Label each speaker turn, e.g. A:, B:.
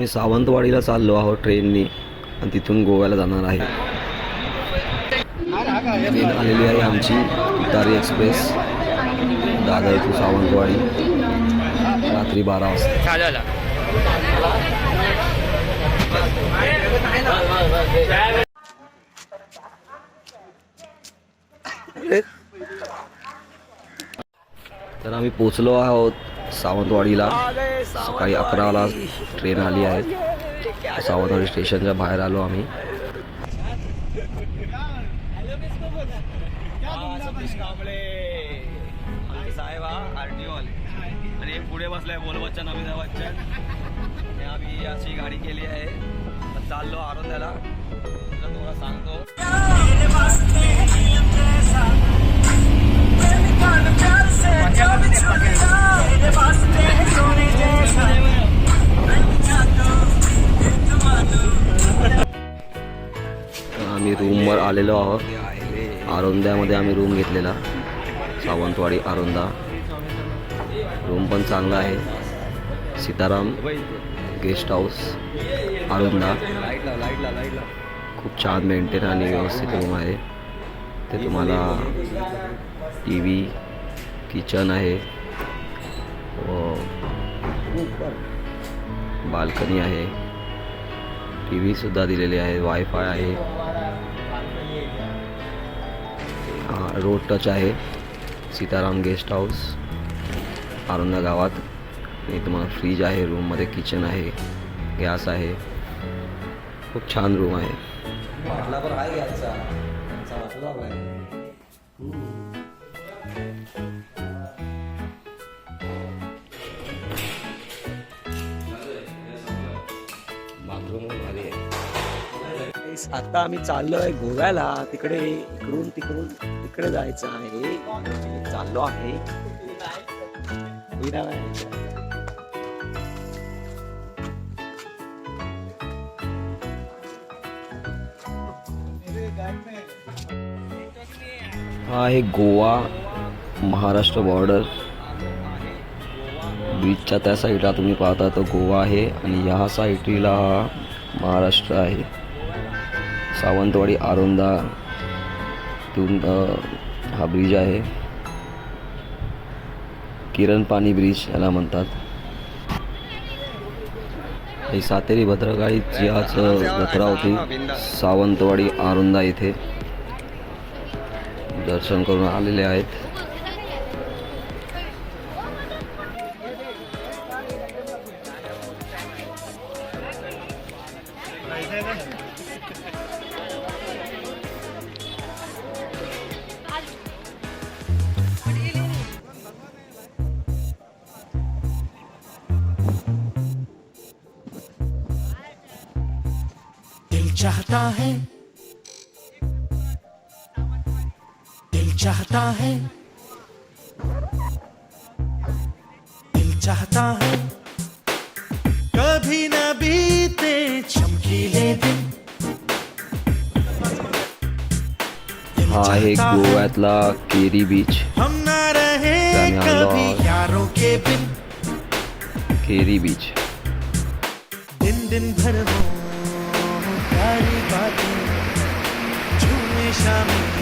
A: सावंतवाडीला चाललो आहोत ट्रेननी आणि तिथून गोव्याला जाणार आहे. ट्रेन आलेली आहे आमची तुतारी एक्सप्रेस दादर टू सावंतवाडी रात्री 12 वाजता. तर आम्ही पोचलो आहोत सावंतवाडीला. सकाळी 11ला ट्रेन आली आहे. सावंतवाडी स्टेशनच्या बाहेर आलो आम्ही.
B: साहेब RTO वाले आणि एक पुढे बसलाय बोल बच्चन अमिताभ बच्चन. आम्ही अशी गाडी केली आहे. चाललो आरोंद्याला. तुम्हाला सांगतो
A: आम्ही रूमवर आलेलो आहोत. आरोंद्यामध्ये आम्ही रूम घेतलेला. सावंतवाडी आरोंदा. रूम पण चांगला आहे. Sitaram guest house Aronda. खूप छान मेंटेन आणि व्यवस्थित रूम आहे. ते तुम्हाला TV किचन आहे व बाल्कनी आहे. TV सुद्धा दिलेली आहे. वायफाय आहे. रोड टच आहे. सीताराम गेस्ट हाऊस आरोंदा गावात. आणि तुम्हाला फ्रीज आहे. रूममध्ये किचन आहे. गॅस आहे. खूप छान रूम आहे.
B: आता आम्ही चाललोय गोव्याला. तिकडे इकडून तिकडे जायचं आहे. चाललो आहे.
A: हा आहे गोवा महाराष्ट्र बॉर्डर. बीचच्या त्या साईडला तुम्ही पाहता तो गोवा आहे आणि ह्या साईडला महाराष्ट्र आहे. सावंतवाडी आरोंदा तिथून हा ब्रिज आहे. किरण पाणी ब्रिज याला म्हणतात. ही सातेरी भद्रकाळीची आज जत्रा होती सावंतवाडी आरोंदा इथे. दर्शन करून आलेले आहेत.
C: चाहता है, दिल चाहता है, दिल चाहता है कभी न बीते चमकीले दिन.
A: हा आहे गोव्यातला केरी बीच.
C: हम ना रहे कभी यारों के बिन.
A: Carry beach.
C: दिन दिन भर हो प्यारी बातें झूमे शामिल